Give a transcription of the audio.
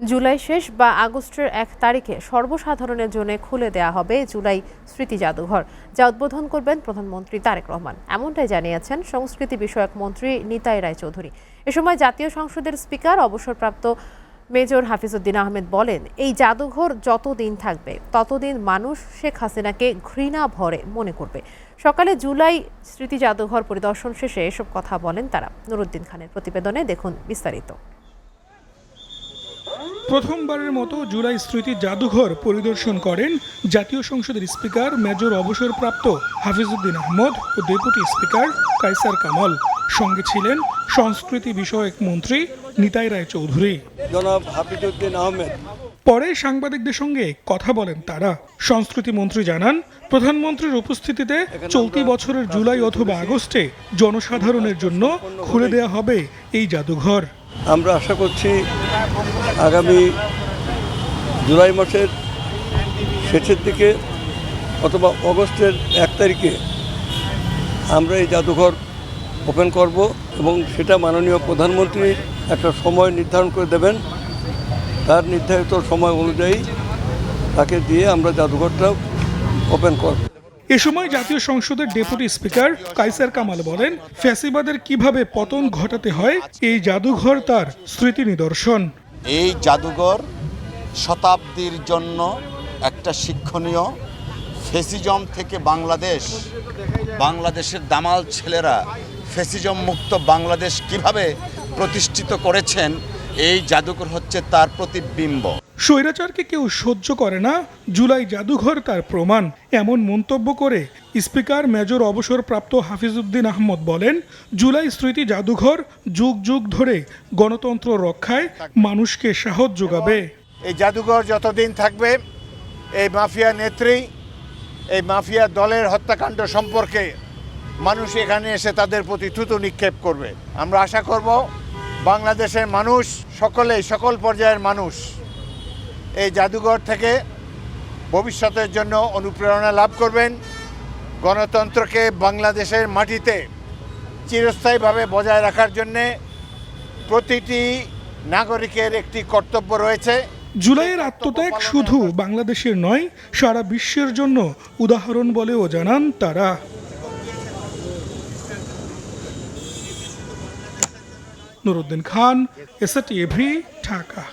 জুলাই শেষ বা আগস্টের ১ তারিখে সর্বসাধারণের জন্য খুলে দেয়া হবে জুলাই স্মৃতি জাদুঘর, যা উদ্বোধন করবেন প্রধানমন্ত্রী তারেক রহমান। এমনটাই জানিয়েছেন সংস্কৃতি বিষয়ক মন্ত্রী নিতাই রায়চৌধুরী। এ সময় জাতীয় সংসদের স্পিকার অবসরপ্রাপ্ত মেজর হাফিজউদ্দিন আহমেদ বলেন, এই জাদুঘর যতদিন থাকবে ততদিন মানুষ শেখ হাসিনাকে ঘৃণা ভরে মনে করবে। সকালে জুলাই স্মৃতি জাদুঘর পরিদর্শন শেষে এসব কথা বলেন তারা। নুরুদ্দিন খানের প্রতিবেদনে দেখুন বিস্তারিত। প্রথমবারের মতো জুলাই স্মৃতি জাদুঘর পরিদর্শন করেন জাতীয় সংসদের স্পিকার মেজর অবসরপ্রাপ্ত হাফিজউদ্দিন আহমদ ও ডেপুটি স্পিকার কায়সার কামাল। সঙ্গে ছিলেন সংস্কৃতি বিষয়ক মন্ত্রী নিতাই রায়চৌধুরী। জনাব হাফিজউদ্দিন আহমেদ পরে সাংবাদিকদের সঙ্গে কথা বলেন তারা। সংস্কৃতি মন্ত্রী জানান, প্রধানমন্ত্রীর উপস্থিতিতে চলতি বছরের জুলাই অথবা আগস্টে জনসাধারণের জন্য খুলে দেয়া হবে এই জাদুঘর। আমরা আশা করছি আগামী জুলাই মাসের শেষের দিকে অথবা অগস্টের 1 তারিখে আমরা এই জাদুঘর ওপেন করব এবং সেটা মাননীয় প্রধানমন্ত্রী একটা সময় নির্ধারণ করে দেবেন। তার নির্ধারিত সময় অনুযায়ী তাকে দিয়ে আমরা জাদুঘরটা ওপেন করব। এ সময় জাতীয় সংসদের ডেপুটি স্পিকার কায়সার কামাল বলেন, ফ্যাসিবাদের কিভাবে পতন ঘটাতে হয় এই জাদুঘর তার স্মৃতি নিদর্শন। এই জাদুঘর শতাব্দীর জন্য একটা শিক্ষণীয়। ফ্যাসিজম থেকে বাংলাদেশের দামাল ছেলেরা ফ্যাসিজম মুক্ত বাংলাদেশ কিভাবে প্রতিষ্ঠিত করেছেন, এই জাদুঘর হচ্ছে তার প্রতিবিম্ব। স্বৈরাচারকে কেউ সহ্য করে না, জুলাই জাদুঘর তার প্রমাণ। এমন মন্তব্য করে স্পিকার মেজর অবসরপ্রাপ্ত হাফিজউদ্দিন আহমদ বলেন, জুলাই স্মৃতি জাদুঘর যুগ যুগ ধরে গণতন্ত্র রক্ষায় মানুষকে সাহস যোগাবে। এই জাদুঘর যতদিন থাকবে, এই মাফিয়া নেত্রী, এই মাফিয়া দলের হত্যাকাণ্ড সম্পর্কে মানুষ এখানে এসে তাদের প্রতি থুতু নিক্ষেপ করবে। আমরা আশা করব বাংলাদেশের মানুষ সকল পর্যায়ের মানুষ এই জাদুঘর থেকে ভবিষ্যতের জন্য অনুপ্রেরণা লাভ করবেন। গণতন্ত্রকে বাংলাদেশের মাটিতে চিরস্থায়ীভাবে বজায় রাখার জন্যে প্রতিটি নাগরিকের একটি কর্তব্য রয়েছে। জুলাইয়ের আত্মত্যাগ শুধু বাংলাদেশের নয়, সারা বিশ্বের জন্য উদাহরণ বলেও জানান তারা। নুরুদ্দিন খান, এসএটিভি, ঢাকা।